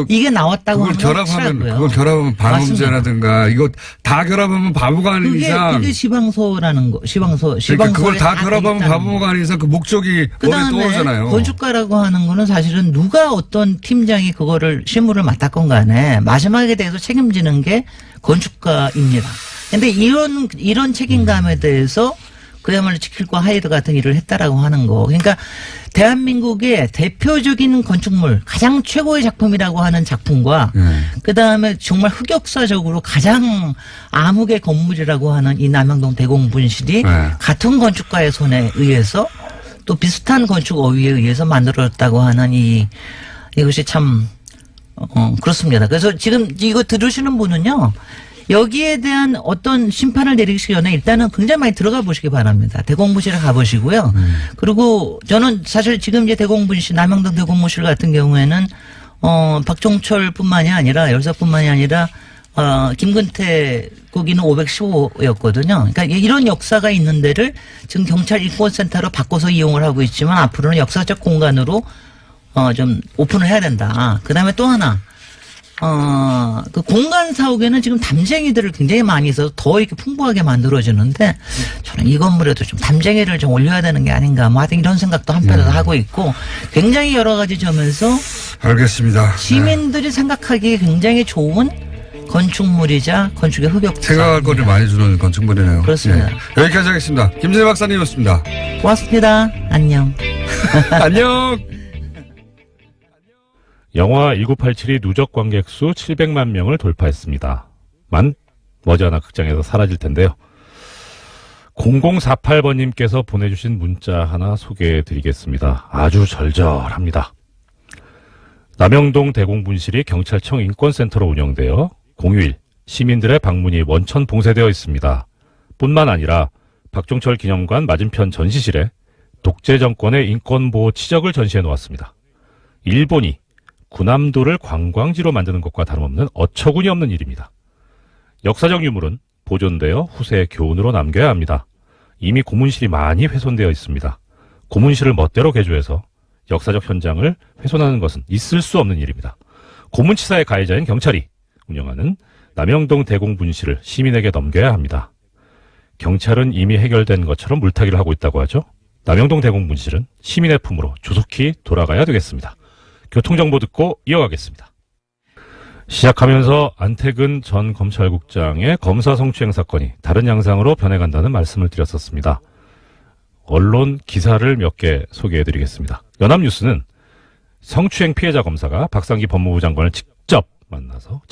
이게 나왔다고 하는 건 확실하고요. 그걸 결합하면 방음제라든가 이거 다 결합하면 바보가 아닌 이상. 그게 시방서라는 거. 시방서. 그러니까 그걸 다 결합하면 바보가 아닌 이상 그 목적이 머리에 떠오르잖아요. 건축가라고 하는 거는 사실은 누가 어떤 팀장이 그거를 실무를 맡았건 간에 마지막에 대해서 책임지는 게 건축가입니다. 근데 이런 책임감에 대해서 그야말로 지킬과 하이드 같은 일을 했다라고 하는 거. 그러니까 대한민국의 대표적인 건축물, 가장 최고의 작품이라고 하는 작품과 그다음에 정말 흑역사적으로 가장 암흑의 건물이라고 하는 이 남영동 대공분실이 같은 건축가의 손에 의해서 또 비슷한 건축 어휘에 의해서 만들어졌다고 하는 이것이 참 그렇습니다. 그래서 지금 이거 들으시는 분은요. 여기에 대한 어떤 심판을 내리기 전에 일단은 굉장히 많이 들어가 보시기 바랍니다. 대공분실에 가보시고요. 그리고 저는 사실 지금 이제 대공분실, 남영동 대공분실 같은 경우에는, 박종철뿐만이 아니라, 열사뿐만이 아니라, 김근태 거기는 515였거든요. 그러니까 이런 역사가 있는 데를 지금 경찰 인권센터로 바꿔서 이용을 하고 있지만 앞으로는 역사적 공간으로, 좀 오픈을 해야 된다. 그 다음에 또 하나. 그 공간 사옥에는 지금 담쟁이들을 굉장히 많이 있어서 더 이렇게 풍부하게 만들어지는데 저는 이 건물에도 좀 담쟁이를 좀 올려야 되는 게 아닌가 뭐 하여튼 이런 생각도 한편으로 하고 있고 굉장히 여러 가지 점에서 알겠습니다. 시민들이 생각하기에 굉장히 좋은 건축물이자 건축의 흑역사. 생각할 거를 많이 주는 건축물이네요. 그렇습니다. 여기까지 하겠습니다. 김진애 박사님이었습니다. 고맙습니다. 안녕. 안녕. 영화 1987이 누적 관객 수 700만 명을 돌파했습니다. 머지않아 극장에서 사라질 텐데요. 0048번님께서 보내주신 문자 하나 소개해드리겠습니다. 아주 절절합니다. 남영동 대공분실이 경찰청 인권센터로 운영되어 공휴일 시민들의 방문이 원천 봉쇄되어 있습니다. 뿐만 아니라 박종철 기념관 맞은편 전시실에 독재 정권의 인권보호 치적을 전시해 놓았습니다. 일본이 군함도를 관광지로 만드는 것과 다름없는 어처구니 없는 일입니다. 역사적 유물은 보존되어 후세의 교훈으로 남겨야 합니다. 이미 고문실이 많이 훼손되어 있습니다. 고문실을 멋대로 개조해서 역사적 현장을 훼손하는 것은 있을 수 없는 일입니다. 고문치사의 가해자인 경찰이 운영하는 남영동 대공분실을 시민에게 넘겨야 합니다. 경찰은 이미 해결된 것처럼 물타기를 하고 있다고 하죠. 남영동 대공분실은 시민의 품으로 조속히 돌아가야 되겠습니다. 교통정보 듣고 이어가겠습니다. 시작하면서 안태근 전 검찰국장의 검사 성추행 사건이 다른 양상으로 변해간다는 말씀을 드렸었습니다. 언론 기사를 몇 개 소개해드리겠습니다. 연합뉴스는 성추행 피해자 검사가 박상기 법무부 장관을 직접 만나서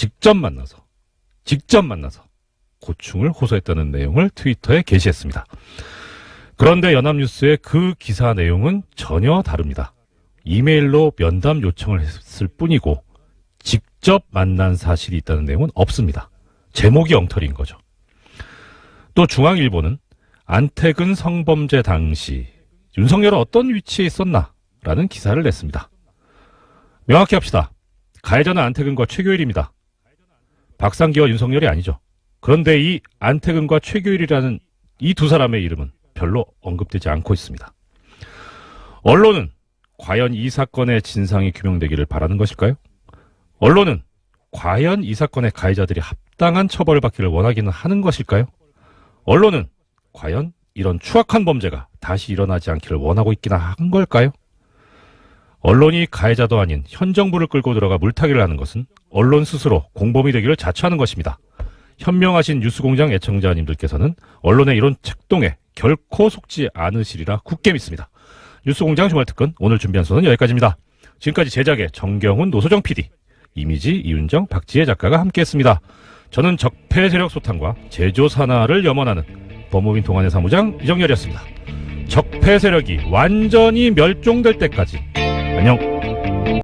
고충을 호소했다는 내용을 트위터에 게시했습니다. 그런데 연합뉴스의 그 기사 내용은 전혀 다릅니다. 이메일로 면담 요청을 했을 뿐이고 직접 만난 사실이 있다는 내용은 없습니다. 제목이 엉터리인 거죠. 또 중앙일보는 안태근 성범죄 당시 윤석열은 어떤 위치에 있었나라는 기사를 냈습니다. 명확히 합시다. 가해자는 안태근과 최교일입니다. 박상기와 윤석열이 아니죠. 그런데 이 안태근과 최교일이라는 이 두 사람의 이름은 별로 언급되지 않고 있습니다. 언론은 과연 이 사건의 진상이 규명되기를 바라는 것일까요? 언론은 과연 이 사건의 가해자들이 합당한 처벌을 받기를 원하기는 하는 것일까요? 언론은 과연 이런 추악한 범죄가 다시 일어나지 않기를 원하고 있기나 한 걸까요? 언론이 가해자도 아닌 현 정부를 끌고 들어가 물타기를 하는 것은 언론 스스로 공범이 되기를 자처하는 것입니다. 현명하신 뉴스공장 애청자님들께서는 언론의 이런 책동에 결코 속지 않으시리라 굳게 믿습니다. 뉴스공장 주말특근 오늘 준비한 소는 여기까지입니다. 지금까지 제작의 정경훈, 노소정 PD, 이미지, 이윤정, 박지혜 작가가 함께했습니다. 저는 적폐 세력 소탕과 제조 산하를 염원하는 법무빈 동안의 사무장 이정열이었습니다. 적폐 세력이 완전히 멸종될 때까지 안녕.